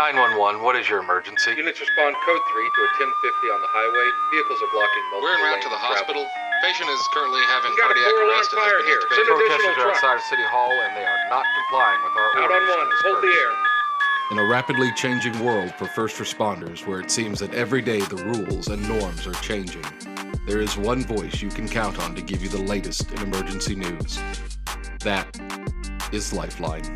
911, what is your emergency? Units respond code 3 to a 1050 on the highway. Vehicles are blocking multiple We're en route lanes to the of travel. hospital. Patient is currently having We've got a cardiac 4-alarm arrest and has fire been here. intubated. Send additional Protesters are trucks. outside of City Hall and they are not complying with our Out orders on 1. to Hold the disperse. air. In a rapidly changing world for first responders where it seems that every day the rules and norms are changing, there is one voice you can count on to give you the latest in emergency news. That is Lifeline.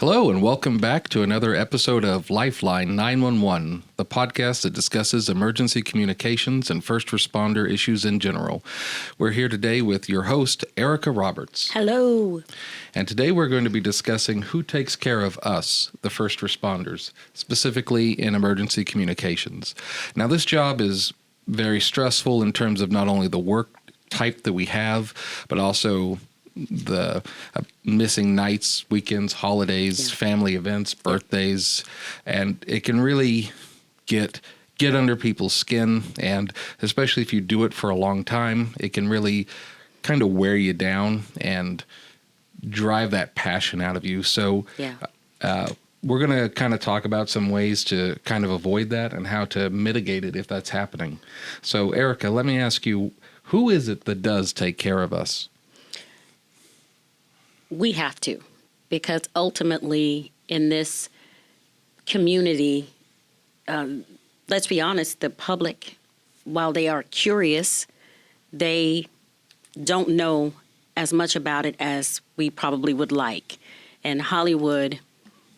Hello and welcome back to another episode of Lifeline 911, the podcast that discusses emergency communications and first responder issues in general. We're here today with your host, Erica Roberts. Hello. And today we're going to be discussing who takes care of us, the first responders, specifically in emergency communications. Now, this job is very stressful in terms of not only the work type that we have, but also the missing nights, weekends, holidays, family events, birthdays, and it can really get under people's skin, and especially if you do it for a long time, it can really kind of wear you down and drive that passion out of you. So we're going to kind of talk about some ways to kind of avoid that and how to mitigate it if that's happening. So Erica, let me ask you, who is it that does take care of us? We have to, because ultimately in this community, let's be honest, the public, while they are curious, they don't know as much about it as we probably would like. And Hollywood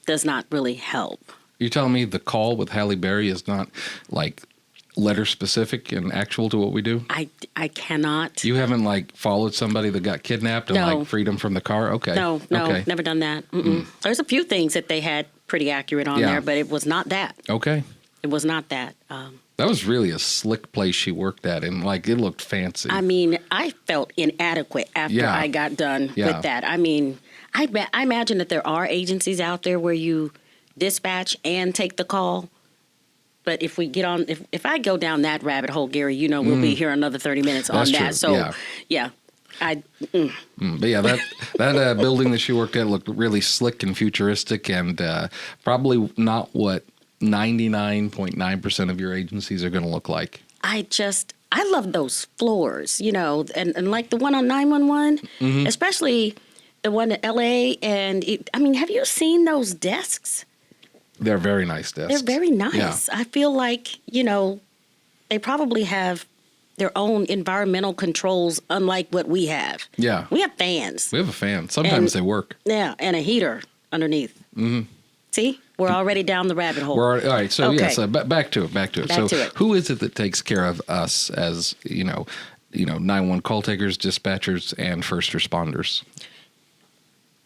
does not really help. You're telling me the call with Halle Berry is not like letter specific and actual to what we do? I cannot. You haven't like followed somebody that got kidnapped and No. like freed them from the car? Okay. No, Okay. never done that. There's a few things that they had pretty accurate on Yeah. there, but it was not that. Okay. It was not that. That was really a slick place she worked at, and like it looked fancy. I mean, I felt inadequate after I got done with that. I mean, I imagine that there are agencies out there where you dispatch and take the call. But if we get on, if I go down that rabbit hole, Gary, you know we'll be here another 30 minutes on That's that. true. So, Yeah. But yeah, that building that she worked at looked really slick and futuristic, and probably not what 99.9% of your agencies are going to look like. I love those floors, you know, and like the one on 911, especially the one in LA. And have you seen those desks? They're very nice desks. They're very nice. Yeah. I feel like, they probably have their own environmental controls, unlike what we have. Yeah. We have fans. We have a fan. Sometimes they work. Yeah, and a heater underneath. Mm-hmm. See? We're already down the rabbit hole. All right. So, Okay. yes, back to it. Back so, to it. who is it that takes care of us as, 911 call takers, dispatchers, and first responders?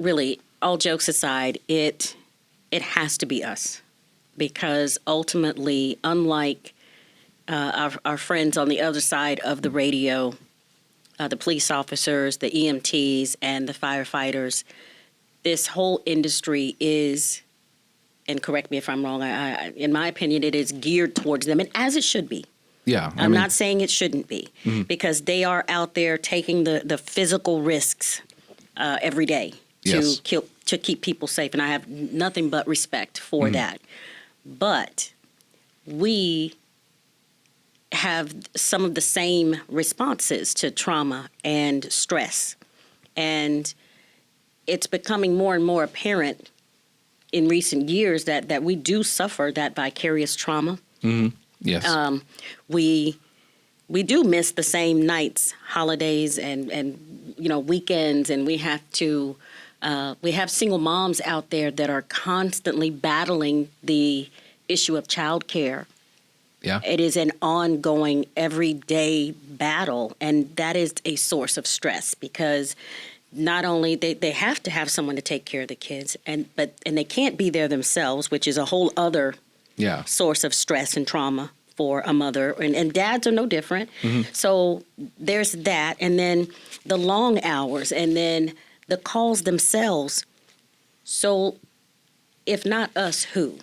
Really, all jokes aside, it has to be us, because ultimately, unlike our friends on the other side of the radio, the police officers, the EMTs, and the firefighters, this whole industry is, and correct me if I'm wrong, in my opinion, it is geared towards them, and as it should be. Yeah. I'm not saying it shouldn't be, because they are out there taking the physical risks every day Yes. to keep people safe, and I have nothing but respect for that. But we have some of the same responses to trauma and stress, and it's becoming more and more apparent in recent years that we do suffer that vicarious trauma. Yes. We do miss the same nights, holidays, and weekends, and we have single moms out there that are constantly battling the issue of childcare. Yeah. It is an ongoing, everyday battle, and that is a source of stress, because not only they have to have someone to take care of the kids, and they can't be there themselves, which is a whole other source of stress and trauma for a mother, and dads are no different. So there's that, and then the long hours, and then the calls themselves. So if not us, who?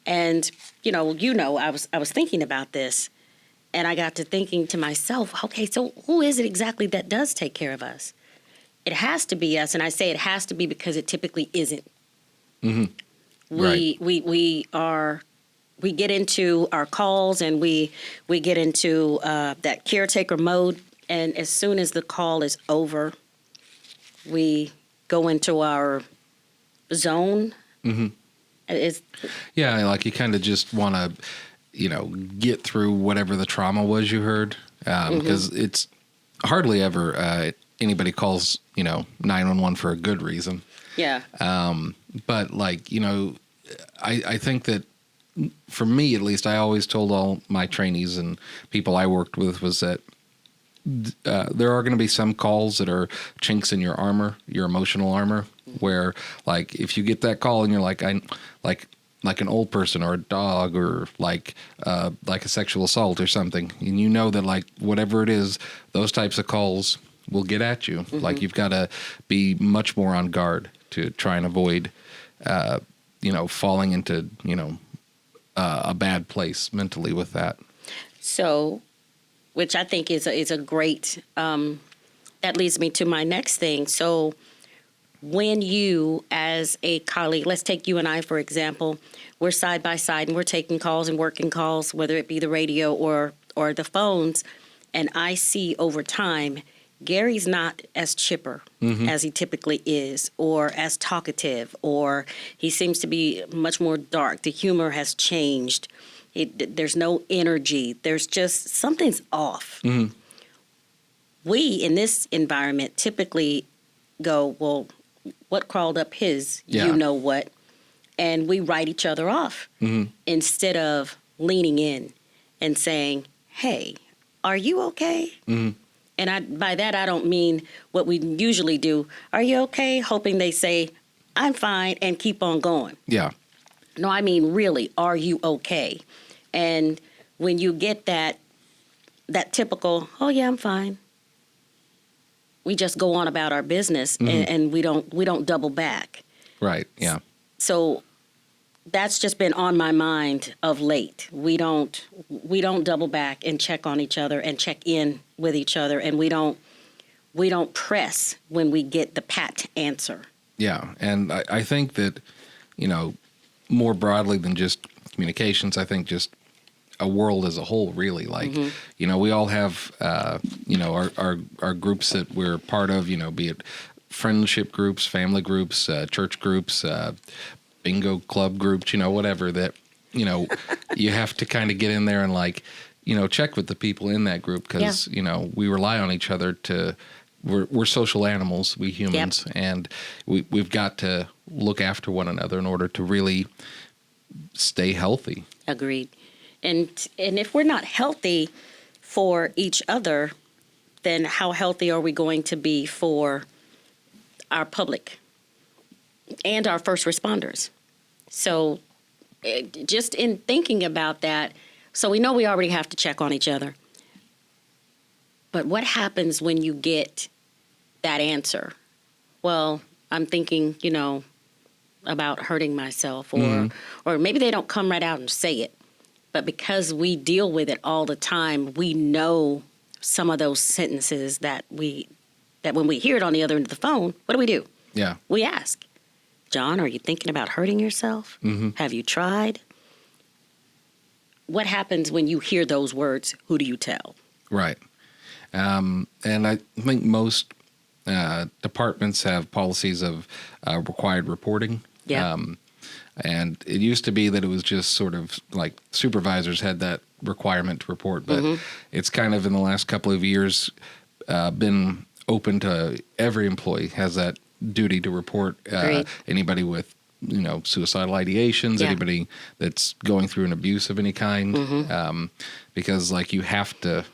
And I was thinking about this, and I got to thinking to myself, okay, so who is it exactly that does take care of us? it has to be us, and I say it has to be because it typically isn't. Right. We get into our calls and we get into that caretaker mode, and as soon as the call is over, we go into our zone. It's, Yeah, like you kind of just want to, get through whatever the trauma was you heard, because it's hardly ever anybody calls 911 for a good reason. yeah, But I think that for me at least, I always told all my trainees and people I worked with was that there are going to be some calls that are chinks in your armor, your emotional armor, where like if you get that call and you're like like an old person or a dog or like a sexual assault or something, and you know that like whatever it is, those types of calls will get at you. Like you've got to be much more on guard to try and avoid, falling into a bad place mentally with that. so, which I think is a great. That leads me to my next thing. So, when you, as a colleague, let's take you and I for example, we're side by side and we're taking calls and working calls, whether it be the radio or the phones, and I see over time Gary's not as chipper as he typically is, or as talkative, or he seems to be much more dark. The humor has changed. There's no energy. There's just something's off. We, in this environment, typically go, well, what crawled up his, Yeah. you know what? And we write each other off instead of leaning in and saying, hey, are you okay? And by that, I don't mean what we usually do. Are you okay? Hoping they say, I'm fine, and keep on going. Yeah. No, I mean, really, are you okay? And when you get that typical, oh, yeah, I'm fine, we just go on about our business and we don't double back. Right. Yeah. So that's just been on my mind of late. We don't double back and check on each other and check in with each other, and we don't press when we get the pat answer. Yeah. And I think that, more broadly than just communications, I think just a world as a whole, really. Like, we all have, our groups that we're part of, be it friendship groups, family groups, church groups, bingo club groups, whatever that, you have to kind of get in there and like, check with the people in that group because, we rely on each other we're social animals, we humans, and we've got to look after one another in order to really stay healthy. Agreed. And if we're not healthy for each other, then how healthy are we going to be for our public and our first responders? So just in thinking about that, so we know we already have to check on each other. But what happens when you get that answer? Well, I'm thinking, about hurting myself, or maybe they don't come right out and say it. But because we deal with it all the time, we know some of those sentences that when we hear it on the other end of the phone, what do? Yeah. We ask, John, are you thinking about hurting yourself? Have you tried? What happens when you hear those words? Who do you tell? Right. And I think most departments have policies of required reporting. Yeah. And it used to be that it was just sort of like supervisors had that requirement to report, but it's kind of in the last couple of years been open to every employee has that duty to report anybody with, suicidal ideations, anybody that's going through an abuse of any kind, because like you have to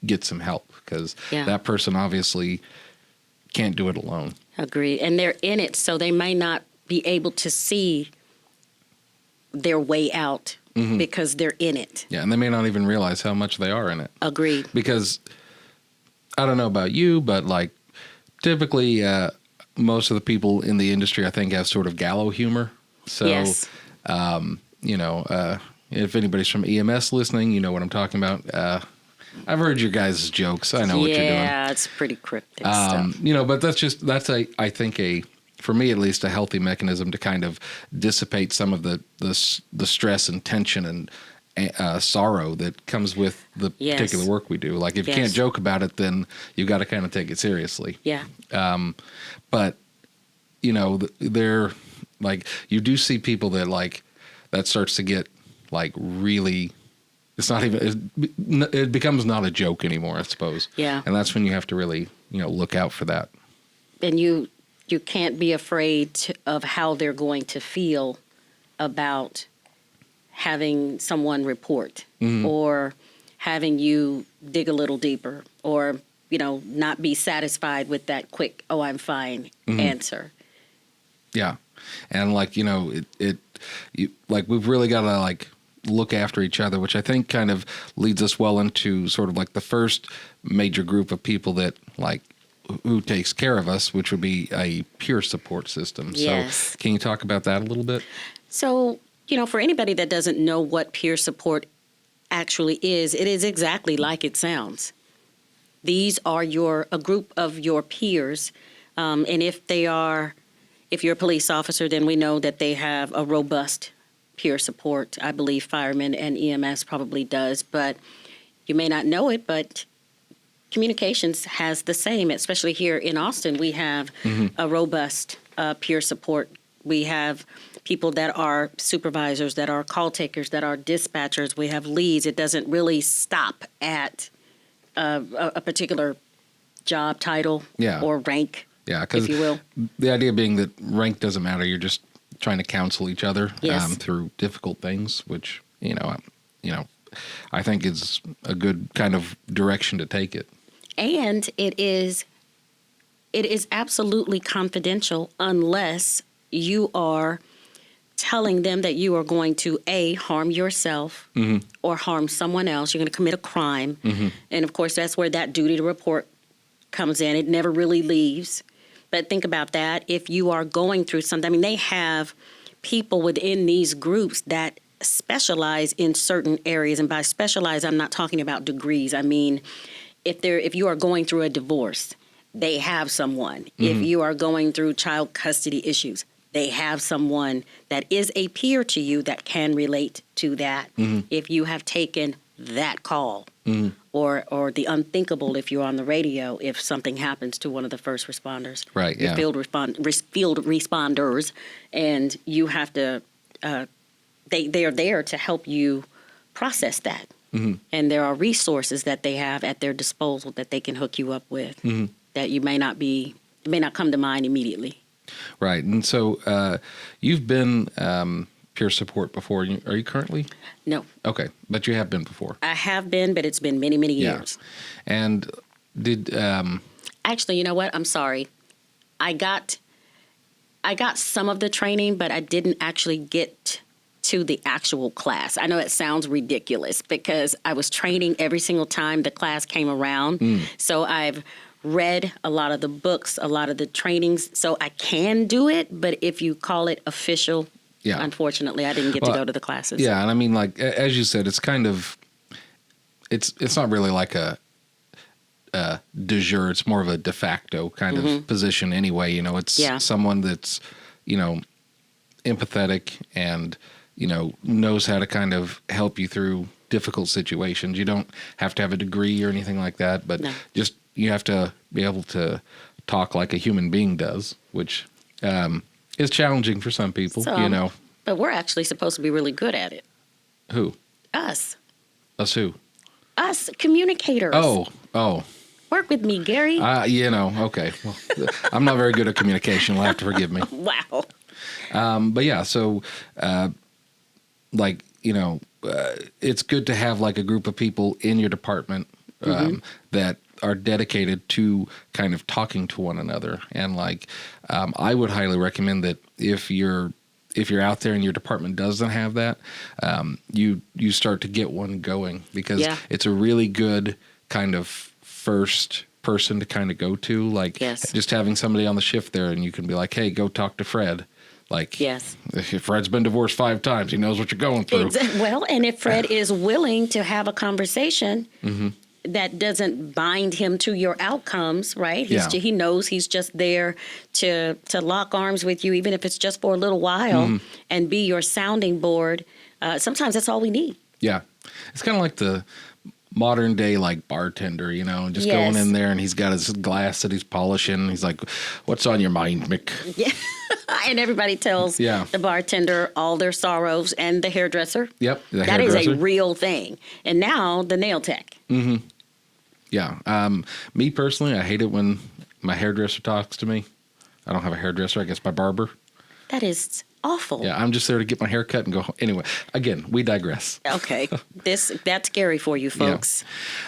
get some help because that person obviously can't do it alone. Agreed. And they're in it, so they may not be able to see their way out because they're in it. Yeah, and they may not even realize how much they are in it. Agreed. Because I don't know about you, but like typically most of the people in the industry, I think, have sort of gallow humor. So, Yes. If anybody's from EMS listening, you know what I'm talking about. I've heard your guys' jokes. I know what you're doing. Yeah, it's pretty cryptic stuff. But that's I think for me at least, a healthy mechanism to kind of dissipate some of the stress and tension and sorrow that comes with the Yes. particular work we do. Like if you Yes. can't joke about it, then you got to kind of take it seriously. Yeah. But they're like, you do see people that like that starts to get like really. It's not even. It becomes not a joke anymore, I suppose. Yeah. And that's when you have to really look out for that. And you can't be afraid of how they're going to feel about having someone report or having you dig a little deeper or, not be satisfied with that quick, oh, I'm fine answer. Yeah. And like, we've really got to like look after each other, which I think kind of leads us well into sort of like the first major group of people that like who takes care of us, which would be a peer support system. Yes. So can you talk about that a little bit? So, for anybody that doesn't know what peer support actually is, it is exactly like it sounds. These are a group of your peers, and if you're a police officer, then we know that they have a robust peer support. I believe firemen and EMS probably does, but you may not know it, but communications has the same, especially here in Austin. We have a robust peer support. We have people that are supervisors, that are call takers, that are dispatchers. We have leads. It doesn't really stop at a particular job title or rank, if you will. The idea being that rank doesn't matter. You're just trying to counsel each other through difficult things, which, I think is a good kind of direction to take it. And it is absolutely confidential unless you are telling them that you are going to harm yourself or harm someone else. You're going to commit a crime. And of course, that's where that duty to report comes in. It never really leaves. But think about that. If you are going through something, they have people within these groups that specialize in certain areas. And by specialize, I'm not talking about degrees. I mean, if you are going through a divorce, they have someone. If you are going through child custody issues, they have someone that is a peer to you that can relate to that. If you have taken that call or the unthinkable, if you're on the radio, if something happens to one of the first responders, right? Yeah, field responders, and you have to, they are there to help you process that. And there are resources that they have at their disposal that they can hook you up with that you may not come to mind immediately. Right. And so you've been peer support before. Are you currently? No. Okay. But you have been before. I have been, but it's been many, many years. And did... Actually, you know what? I'm sorry. I got some of the training, but I didn't actually get to the actual class. I know it sounds ridiculous because I was training every single time the class came around. So I've read a lot of the books, a lot of the trainings, so I can do it. But if you call it official, unfortunately, I didn't get to go to the classes. Yeah, and I mean, like as you said, it's kind of it's not really like a de jure. It's more of a de facto kind of position anyway. It's someone that's empathetic and knows how to kind of help you through difficult situations. You don't have to have a degree or anything like that, but just you have to be able to talk like a human being does, which is challenging for some people, But we're actually supposed to be really good at it. Who? Us. Us who? Us communicators. Oh. Work with me, Gary. Okay. Well, I'm not very good at communication. You'll have to forgive me. Wow. But yeah, so it's good to have like a group of people in your department that are dedicated to kind of talking to one another. And I would highly recommend that if you're out there and your department doesn't have that, you start to get one going because it's a really good kind of first person to kind of go to. Just having somebody on the shift there and you can be like, hey, go talk to Fred. If Fred's been divorced 5 times, he knows what you're going through. Well, and if Fred is willing to have a conversation, that doesn't bind him to your outcomes, right? Yeah. He knows he's just there to lock arms with you, even if it's just for a little while, and be your sounding board. Sometimes that's all we need. Yeah. It's kind of like the modern day like bartender, just Yes. going in there and he's got his glass that he's polishing. He's like, "What's on your mind, Mick?" Yeah. And everybody tells Yeah. the bartender all their sorrows, and the hairdresser. Yep. The That is hairdresser. a real thing. And now the nail tech. Yeah. Me personally, I hate it when my hairdresser talks to me. I don't have a hairdresser. I guess my barber. That is awful. Yeah. I'm just there to get my hair cut and go home. Anyway, again, we digress. Okay. That's scary for you folks.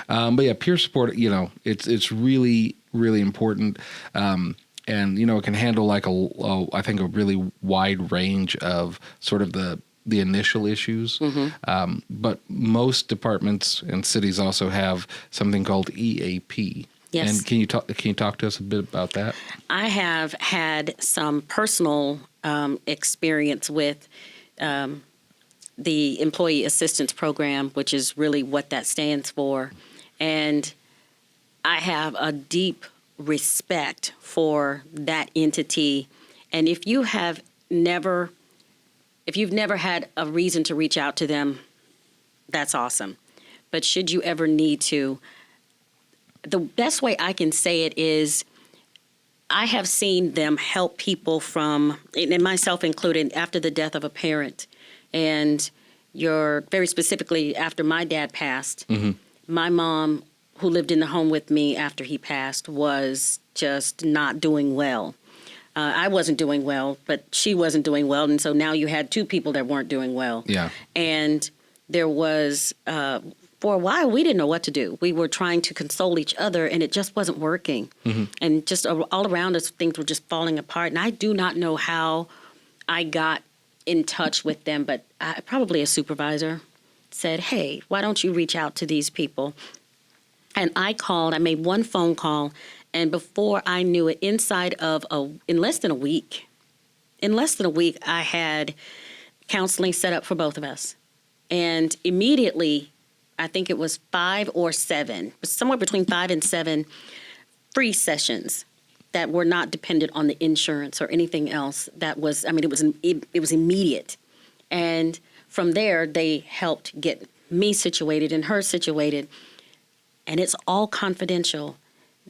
But yeah, peer support, it's really, really important. And, it can handle like I think a really wide range of sort of the initial issues. But most departments and cities also have something called EAP. Yes. And can you talk to us a bit about that? I have had some personal experience with the Employee Assistance Program, which is really what that stands for. And I have a deep respect for that entity. And if you've never had a reason to reach out to them, that's awesome. But should you ever need to, the best way I can say it is I have seen them help people from, and myself included, after the death of a parent. And very specifically after my dad passed, my mom, who lived in the home with me after he passed, was just not doing well. I wasn't doing well, but she wasn't doing well. And so now you had two people that weren't doing well. Yeah. And there was, for a while, we didn't know what to do. We were trying to console each other, and it just wasn't working. And just all around us, things were just falling apart. And I do not know how I got in touch with them, but probably a supervisor said, "Hey, why don't you reach out to these people?" And I made one phone call, and before I knew it, in less than a week, I had counseling set up for both of us. And immediately, I think it was 5 or 7, somewhere between 5 and 7 free sessions that were not dependent on the insurance or anything else. It was immediate. And from there, they helped get me situated and her situated. And it's all confidential.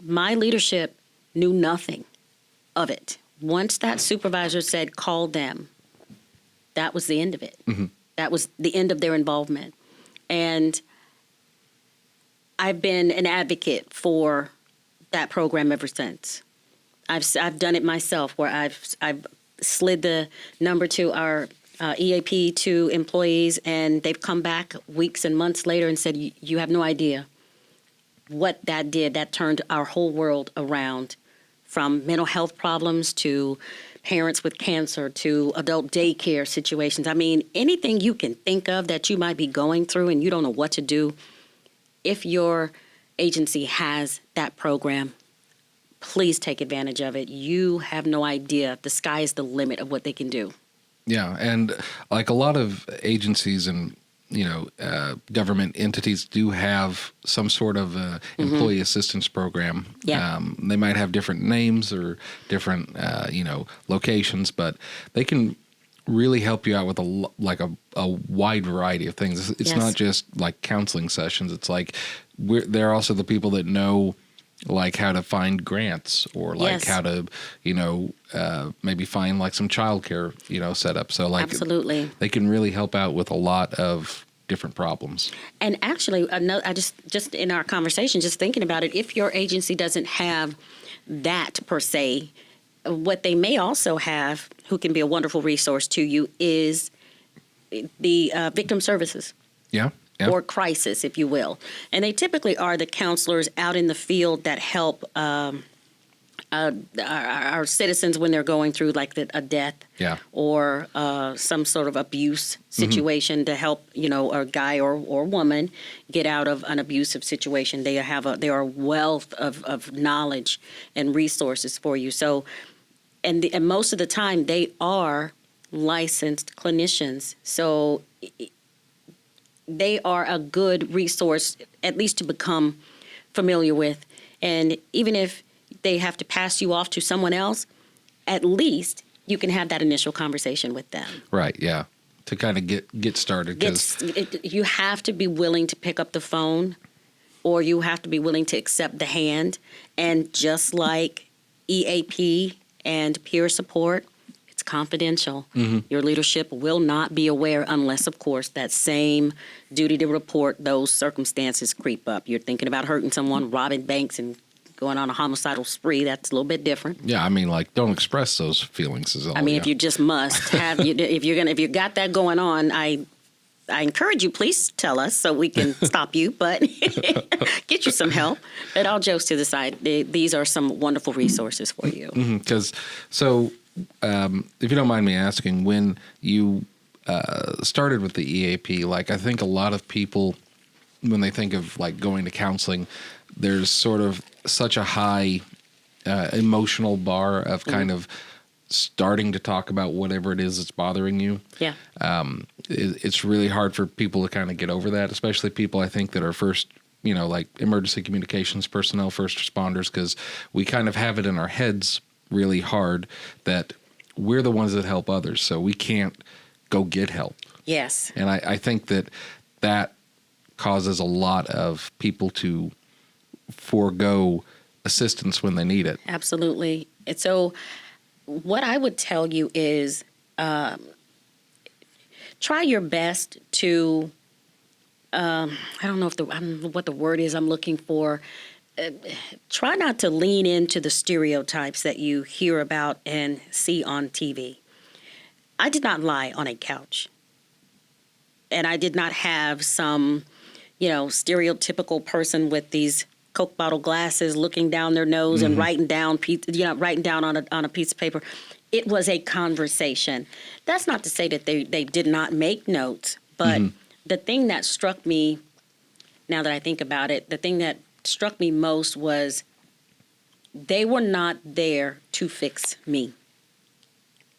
My leadership knew nothing of it. Once that supervisor said, "Call them," that was the end of it. That was the end of their involvement. And I've been an advocate for that program ever since. I've done it myself, where I've slid the number to our EAP to employees, and they've come back weeks and months later and said, "You have no idea what that did. That turned our whole world around, from mental health problems to parents with cancer to adult daycare situations." I mean, anything you can think of that you might be going through and you don't know what to do, if your agency has that program, please take advantage of it. You have no idea. The sky is the limit of what they can do. Yeah. And like a lot of agencies and government entities do have some sort of employee assistance program. Yeah. They might have different names or different, locations, but they can really help you out with a wide variety of things. It's Yes. not just like counseling sessions. It's like they're also the people that know like how to find grants or like Yes. how to, maybe find like some childcare, set up. So like Absolutely. they can really help out with a lot of different problems. And actually, I just in our conversation, just thinking about it, if your agency doesn't have that per se, what they may also have, who can be a wonderful resource to you, is the victim services. Yeah. Yeah. Or crisis, if you will. And they typically are the counselors out in the field that help our citizens when they're going through like a death Yeah. or some sort of abuse situation to help, a guy or woman get out of an abusive situation. They are a wealth of knowledge and resources for you. So, and most of the time they are licensed clinicians. So they are a good resource, at least to become familiar with. And even if they have to pass you off to someone else, at least you can have that initial conversation with them. Right. Yeah. To kind of get started. 'Cause You have to be willing to pick up the phone, or you have to be willing to accept the hand. And just like EAP and peer support, it's confidential. Your leadership will not be aware unless, of course, that same duty to report those circumstances creep up. You're thinking about hurting someone, robbing banks, and going on a homicidal spree. That's a little bit different. yeah, I mean, like, don't express those feelings is all. I mean, yeah. if you just must have, if you got that going on, I encourage you, please tell us so we can stop you, but get you some help. But all jokes to the side, these are some wonderful resources for you. Because if you don't mind me asking, when you started with the EAP, like, I think a lot of people, when they think of like going to counseling, there's sort of such a high emotional bar of kind of starting to talk about whatever it is that's bothering you. Yeah. It's really hard for people to kind of get over that, especially people I think that are first, like emergency communications personnel, first responders, because we kind of have it in our heads really hard that we're the ones that help others, so we can't go get help. Yes. And I think that causes a lot of people to forego assistance when they need it. Absolutely. And so what I would tell you is try your best to, I don't know what the word is I'm looking for. Try not to lean into the stereotypes that you hear about and see on TV. I did not lie on a couch. And I did not have some, stereotypical person with these Coke bottle glasses looking down their nose and writing down on a piece of paper. It was a conversation. That's not to say that they did not make notes, but the thing that struck me, now that I think about it, the thing that struck me most was they were not there to fix me.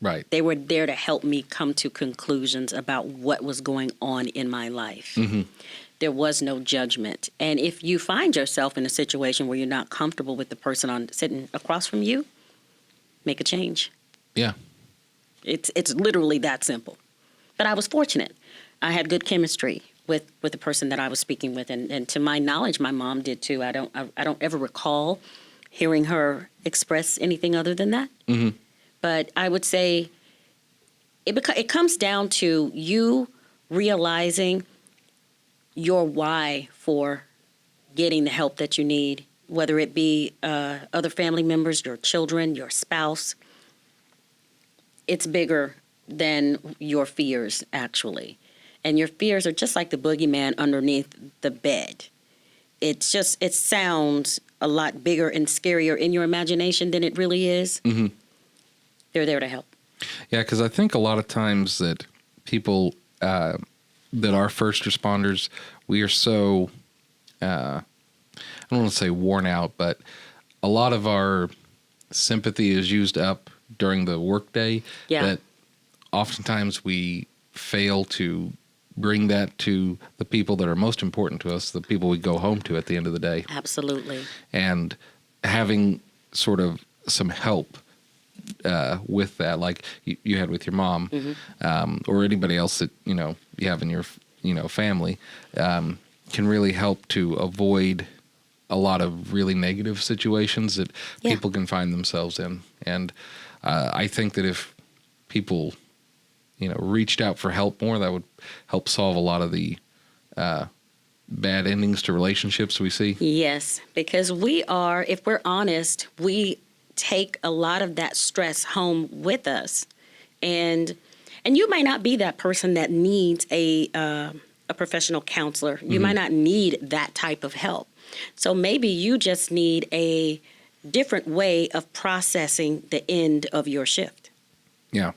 Right. They were there to help me come to conclusions about what was going on in my life. There was no judgment. And if you find yourself in a situation where you're not comfortable with the person sitting across from you, make a change. Yeah. It's literally that simple. But I was fortunate. I had good chemistry with the person that I was speaking with, and to my knowledge, my mom did too. I don't ever recall hearing her express anything other than that. But I would say it comes down to you realizing your why for getting the help that you need, whether it be other family members, your children, your spouse. It's bigger than your fears, actually. And your fears are just like the boogeyman underneath the bed. It sounds a lot bigger and scarier in your imagination than it really is. They're there to help. Yeah, because I think a lot of times that people that are first responders, we are so, I don't want to say worn out, but a lot of our sympathy is used up during the workday. Yeah. That oftentimes we fail to bring that to the people that are most important to us, the people we go home to at the end of the day. Absolutely. And having sort of some help with that, like you had with your mom, or anybody else that you have in your family, can really help to avoid a lot of really negative situations that people can find themselves in. And I think that if people reached out for help more, that would help solve a lot of the bad endings to relationships we see. Yes, because if we're honest, we take a lot of that stress home with us. And you might not be that person that needs a professional counselor. You might not need that type of help. So maybe you just need a different way of processing the end of your shift. Yeah.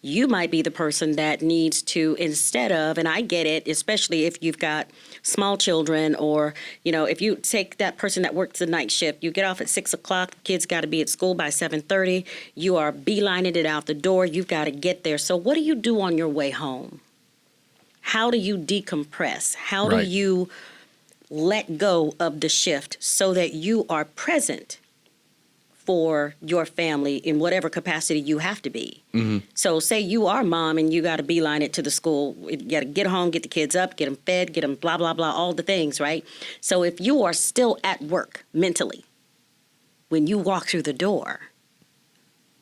You might be the person that needs to, instead of, and I get it, especially if you've got small children, or, if you take that person that works the night shift, you get off at 6 o'clock, the kids got to be at school by 7:30, you are beelining it out the door, you've got to get there. So what do you do on your way home? How do you decompress? How do you let go of the shift so that you are present for your family in whatever capacity you have to be. So say you are mom and you got to beeline it to the school. You got to get home, get the kids up, get them fed, get them blah, blah, blah, all the things, right? So if you are still at work mentally, when you walk through the door,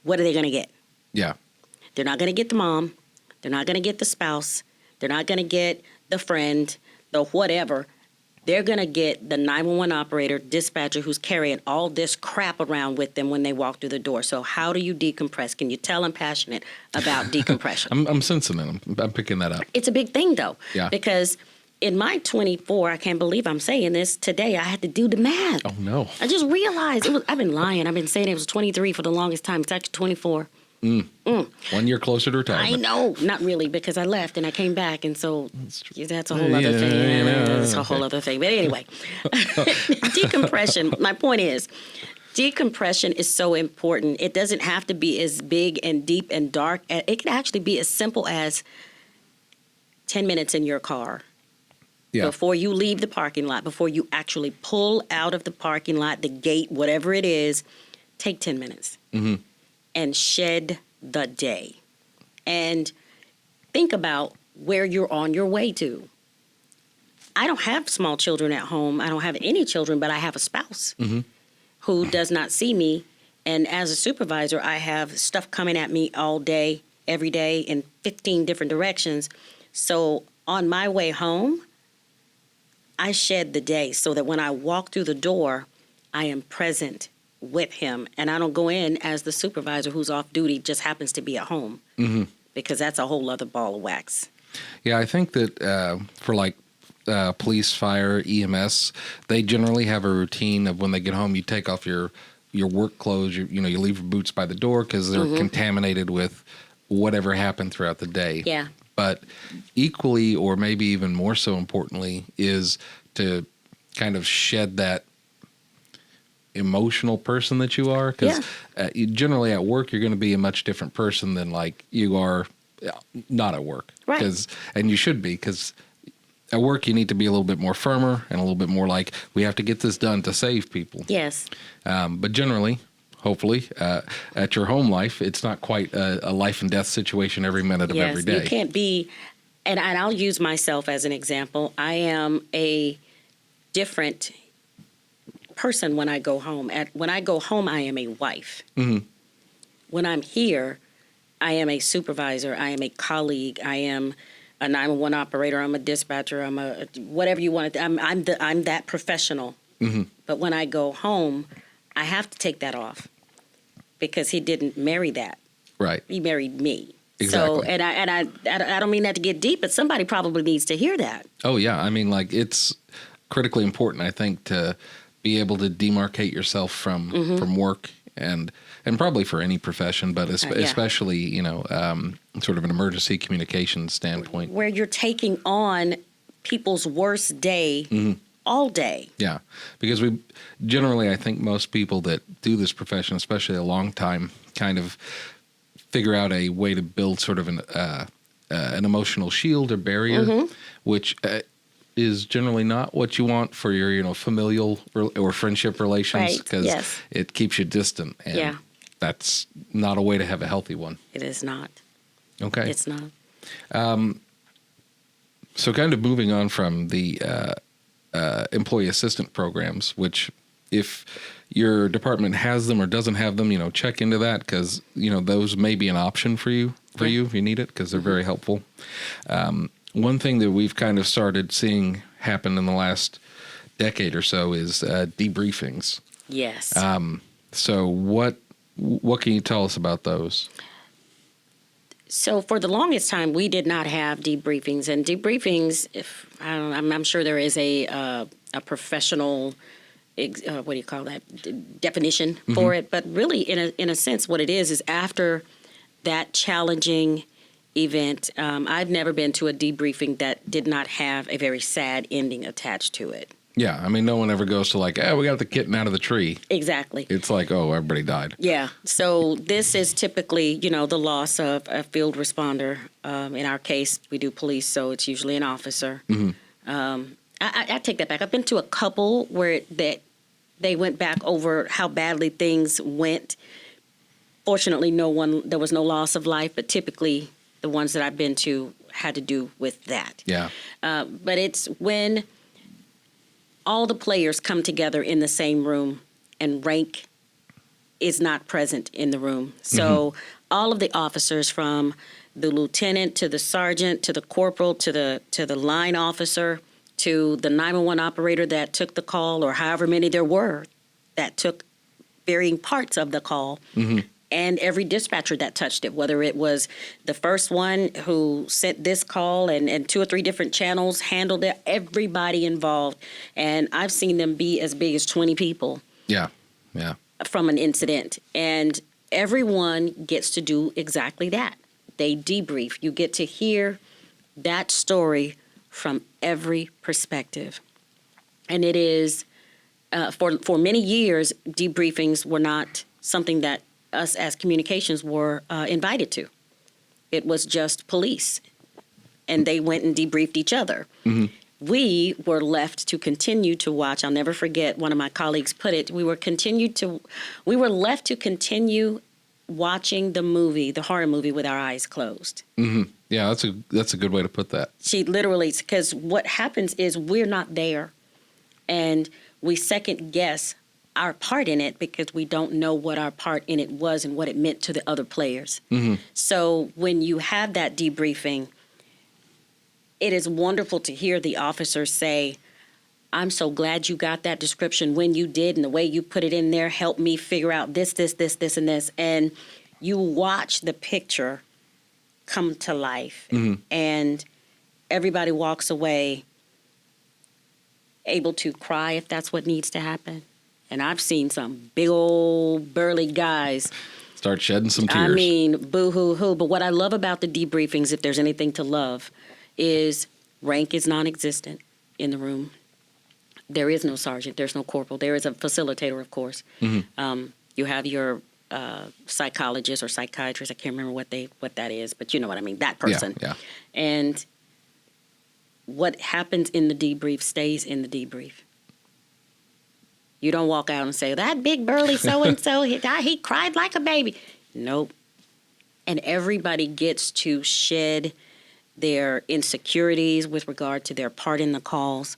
what are they going to get? Yeah. They're not going to get the mom. They're not going to get the spouse. They're not going to get the friend, the whatever. They're going to get the 911 operator, dispatcher who's carrying all this crap around with them when they walk through the door. So how do you decompress? Can you tell I'm passionate about decompression? I'm sensing it. I'm picking that up. It's a big thing, though. Yeah. Because in my 24, I can't believe I'm saying this today, I had to do the math. Oh, no. I just realized I've been lying. I've been saying it was 23 for the longest time. It's actually 24. 1 year closer to retirement. I know. Not really, because I left and I came back. And so that's a whole other thing. That's a whole other thing. But anyway, decompression, my point is, decompression is so important. It doesn't have to be as big and deep and dark. It can actually be as simple as 10 minutes in your car. Yeah. Before you leave the parking lot, before you actually pull out of the parking lot, the gate, whatever it is, take 10 minutes and shed the day. And think about where you're on your way to. I don't have small children at home. I don't have any children, but I have a spouse who does not see me. And as a supervisor, I have stuff coming at me all day, every day, in 15 different directions. So on my way home, I shed the day so that when I walk through the door, I am present with him. And I don't go in as the supervisor who's off duty, just happens to be at home. Because that's a whole other ball of wax. Yeah, I think that for like police, fire, EMS, they generally have a routine of when they get home, you take off your work clothes, you leave your boots by the door because they're contaminated with whatever happened throughout the day. Yeah. But equally, or maybe even more so importantly, is to kind of shed that emotional person that you are. Because generally at work, you're going to be a much different person than like you are not at work. Right. And you should be, because at work, you need to be a little bit more firmer and a little bit more like, we have to get this done to save people. Yes. But generally, hopefully, at your home life, it's not quite a life and death situation every minute of every day. You can't be, and I'll use myself as an example. I am a different person when I go home. When I go home, I am a wife. When I'm here, I am a supervisor. I am a colleague. I am a 911 operator. I'm a dispatcher. I'm a whatever you want. I'm that professional. But when I go home, I have to take that off because he didn't marry that. Right. He married me. Exactly. So, and I don't mean that to get deep, but somebody probably needs to hear that. Oh, yeah. I mean, like, it's critically important, I think, to be able to demarcate yourself from work and probably for any profession, but especially, sort of an emergency communication standpoint. Where you're taking on people's worst day all day. Yeah, because we generally, I think most people that do this profession, especially a long time, kind of figure out a way to build sort of an emotional shield or barrier, which is generally not what you want for your familial or friendship relations, because it keeps you distant, and that's not a way to have a healthy one. It is not. Okay, it's not. So kind of moving on from the employee assistant programs, which if your department has them or doesn't have them, check into that, because those may be an option for you if you need it, because they're very helpful. One thing that we've kind of started seeing happen in the last decade or so is debriefings. Yes. So what can you tell us about those? So for the longest time, we did not have debriefings, and debriefings, I'm sure there is a professional, what do you call that, definition for it. But really, in a sense, what it is after that challenging event, I've never been to a debriefing that did not have a very sad ending attached to it. Yeah, I mean, no one ever goes to like, we got the kitten out of the tree. Exactly. It's like, everybody died. Yeah. So this is typically, the loss of a field responder. In our case, we do police, so it's usually an officer. I take that back. I've been to a couple where that they went back over how badly things went. Fortunately, there was no loss of life, but typically the ones that I've been to had to do with that. Yeah. But it's when all the players come together in the same room and rank is not present in the room. So all of the officers, from the lieutenant to the sergeant to the corporal to the line officer to the 911 operator that took the call, or however many there were that took varying parts of the call, and every dispatcher that touched it, whether it was the first one who sent this call and 2 or 3 different channels handled it, everybody involved. And I've seen them be as big as 20 people Yeah. Yeah. from an incident. And everyone gets to do exactly that. They debrief. You get to hear that story from every perspective. And it is, for many years, debriefings were not something that us as communications were invited to. It was just police, and they went and debriefed each other. We were left to continue to watch. I'll never forget, one of my colleagues put it, we were left to continue watching the horror movie, with our eyes closed. Yeah, that's a good way to put that. She literally, because what happens is we're not there, and we second guess our part in it because we don't know what our part in it was and what it meant to the other players. So when you have that debriefing, it is wonderful to hear the officers say, I'm so glad you got that description when you did, and the way you put it in there helped me figure out this, and this. And you watch the picture come to life, and everybody walks away able to cry if that's what needs to happen. And I've seen some big old burly guys Start shedding some tears. I mean, boo-hoo-hoo. But what I love about the debriefings, if there's anything to love, is rank is non-existent in the room. There is no sergeant. There's no corporal. There is a facilitator, of course. You have your psychologist or psychiatrist. I can't remember what that is, but you know what I mean, that person. Yeah. And what happens in the debrief stays in the debrief. You don't walk out and say, that big burly so-and-so, he cried like a baby. Nope. And everybody gets to shed their insecurities with regard to their part in the calls.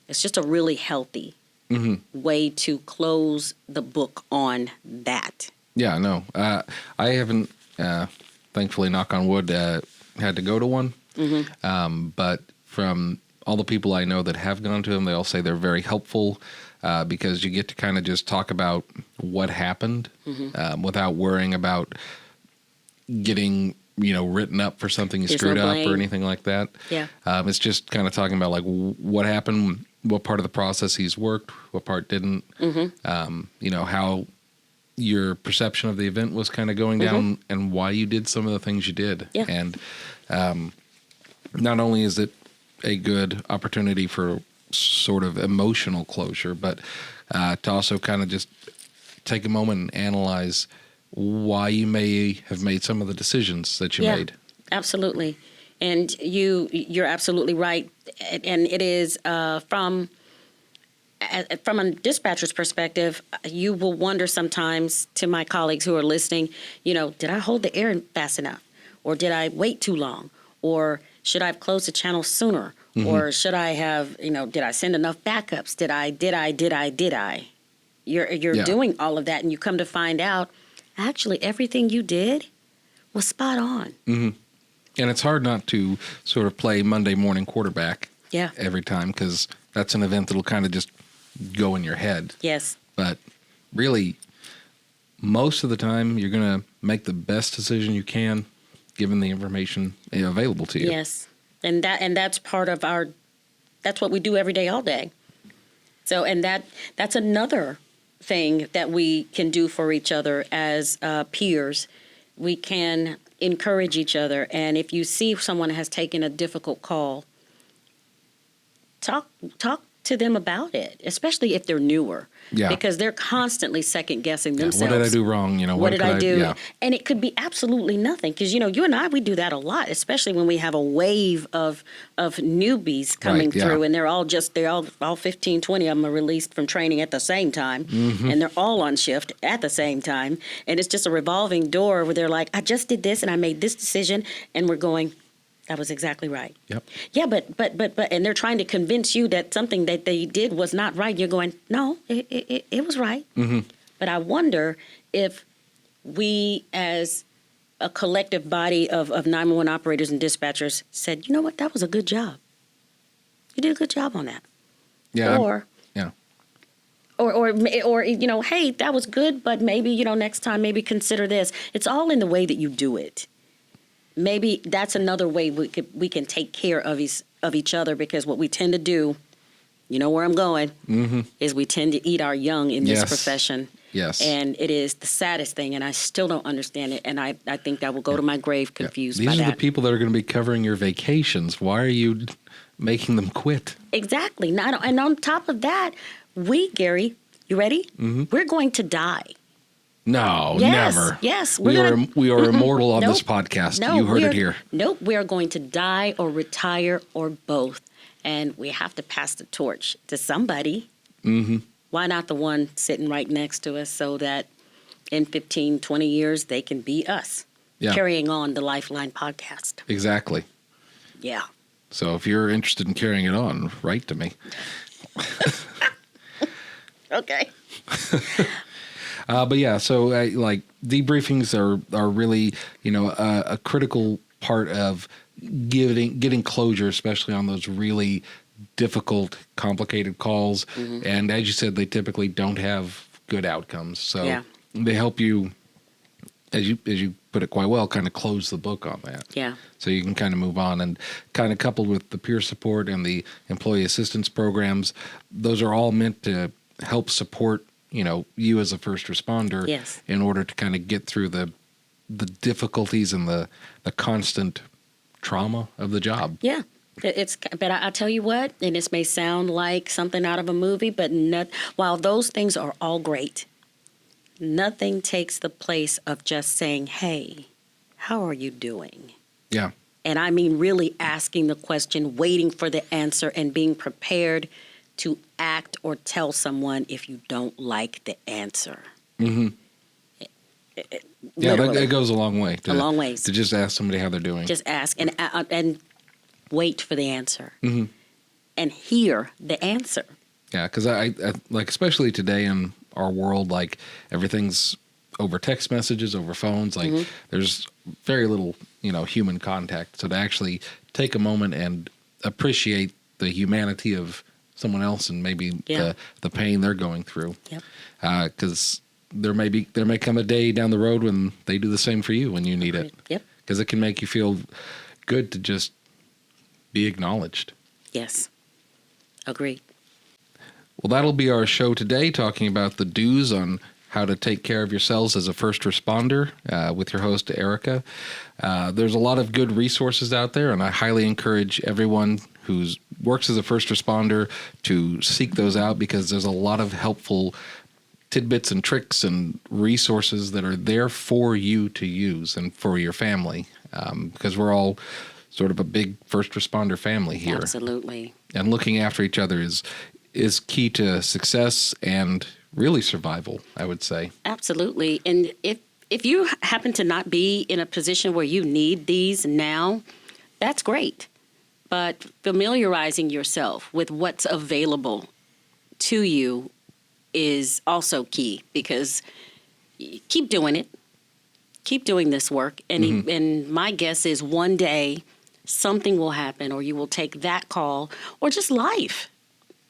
It's just a really healthy way to close the book on that. Yeah, no. I haven't, thankfully, knock on wood, had to go to one. But from all the people I know that have gone to them, they all say they're very helpful because you get to kind of just talk about what happened without worrying about getting, written up for something you screwed up or anything like that. Yeah. It's just kind of talking about like what happened, what part of the process he's worked, what part didn't, how your perception of the event was kind of going down and why you did some of the things you did. Yeah. And not only is it a good opportunity for sort of emotional closure, but to also kind of just take a moment and analyze why you may have made some of the decisions that you made. Absolutely. And you're absolutely right. And it is from a dispatcher's perspective, you will wonder sometimes, to my colleagues who are listening, did I hold the air fast enough? Or did I wait too long? Or should I have closed the channel sooner? Or should I have, did I send enough backups? Did I? You're doing all of that, and you come to find out, actually, everything you did was spot on. And it's hard not to sort of play Monday morning quarterback every time, because that's an event that'll kind of just go in your head. Yes. But really, most of the time, you're going to make the best decision you can, given the information available to you. Yes. And that's part of that's what we do every day, all day. So, and that's another thing that we can do for each other as peers. We can encourage each other. And if you see someone has taken a difficult call, talk to them about it, especially if they're newer. Yeah. Because they're constantly second guessing Yeah, themselves. what did I do wrong? What did could I do? Yeah. And it could be absolutely nothing. Because, you and I, we do that a lot, especially when we have a wave of newbies coming Right, yeah. through. And they're all 15, 20 of them are released from training at the same time. Mm-hmm. And they're all on shift at the same time. And it's just a revolving door where they're like, I just did this and I made this decision. And we're going, that was exactly right. Yep. Yeah, but, and they're trying to convince you that something that they did was not right. You're going, no, it was right. Mm-hmm. But I wonder if we, as a collective body of 911 operators and dispatchers, said, you know what, that was a good job. You did a good job on that. Yeah. Or, yeah. or hey, that was good, but maybe, next time, maybe consider this. It's all in the way that you do it. Maybe that's another way we can take care of each other, because what we tend to do, you know where I'm going, is we tend to eat our young in this Yes. profession. Yes. And it is the saddest thing, and I still don't understand it, and I think I will go to my grave confused These by are that. the people that are going to be covering your vacations. Why are you making them quit? Exactly. And on top of that, Gary, you ready? We're going to die. No, Yes, never. yes, We we're are gonna- we are immortal on Nope. this podcast. No, You heard we it are- here. Nope, we are going to die or retire or both. And we have to pass the torch to somebody. Mm-hmm. Why not the one sitting right next to us, so that in 15, 20 years, they can be us, Yeah. carrying on the Lifeline podcast. Exactly. Yeah. So if you're interested in carrying it on, write to me. Okay. But yeah, so like debriefings are really, a critical part of getting closure, especially on those really difficult, complicated calls. And as you said, they typically don't have good outcomes. So Yeah. they help you, as you put it quite well, kind of close the book on that. Yeah. So you can kind of move on, and kind of coupled with the peer support and the employee assistance programs, those are all meant to help support, you as a first responder, Yes. in order to kind of get through the difficulties and the constant trauma of the job. Yeah. But I tell you what, and this may sound like something out of a movie, but while those things are all great, nothing takes the place of just saying, hey, how are you doing? Yeah. And I mean really asking the question, waiting for the answer, and being prepared to act or tell someone if you don't like the answer. Mm-hmm. Yeah, that goes a long way. A long ways. To just ask somebody how they're doing. Just ask and wait for the answer. Mhm. And hear the answer. Yeah, because I like, especially today in our world, like everything's over text messages, over phones. Like there's very little, human contact. So to actually take a moment and appreciate the humanity of someone else and maybe Yeah. the pain they're going through. Yep. Because there may come a day down the road when they do the same for you when you need it. Yep. Because it can make you feel good to just be acknowledged. Yes. Agreed. Well, that'll be our show today, talking about the do's on how to take care of yourselves as a first responder with your host, Erica. There's a lot of good resources out there, and I highly encourage everyone who works as a first responder to seek those out, because there's a lot of helpful tidbits and tricks and resources that are there for you to use and for your family, because we're all sort of a big first responder family here. Absolutely. And looking after each other is key to success and really survival, I would say. Absolutely. And if you happen to not be in a position where you need these now, that's great. But familiarizing yourself with what's available to you is also key, because keep doing it. Keep doing this work. And, and my guess is one day something will happen, or you will take that call, or just life.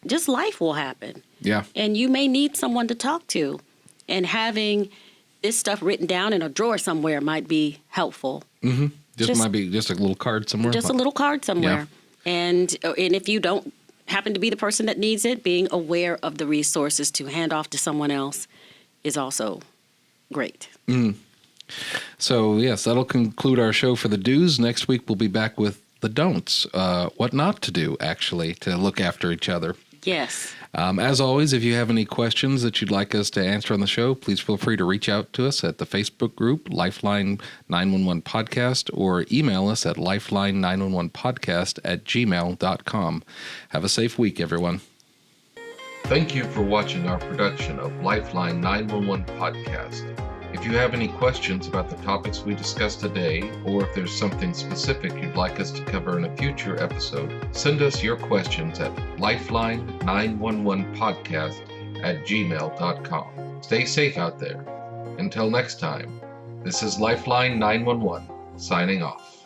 Just life will happen. Yeah. And you may need someone to talk to. And having this stuff written down in a drawer somewhere might be helpful. Mm-hmm. Just- might be just a little card somewhere. Just a little card somewhere. And if you don't happen to be the person that needs it, being aware of the resources to hand off to someone else is also great. So, yes, that'll conclude our show for the do's. Next week, we'll be back with the don'ts, what not to do, actually, to look after each other. Yes. As always, if you have any questions that you'd like us to answer on the show, please feel free to reach out to us at the Facebook group, Lifeline 911 Podcast, or email us at lifeline911podcast@gmail.com. Have a safe week, everyone. Thank you for watching our production of Lifeline 911 Podcast. If you have any questions about the topics we discussed today, or if there's something specific you'd like us to cover in a future episode, send us your questions at lifeline911podcast@gmail.com. Stay safe out there. Until next time, this is Lifeline 911 signing off.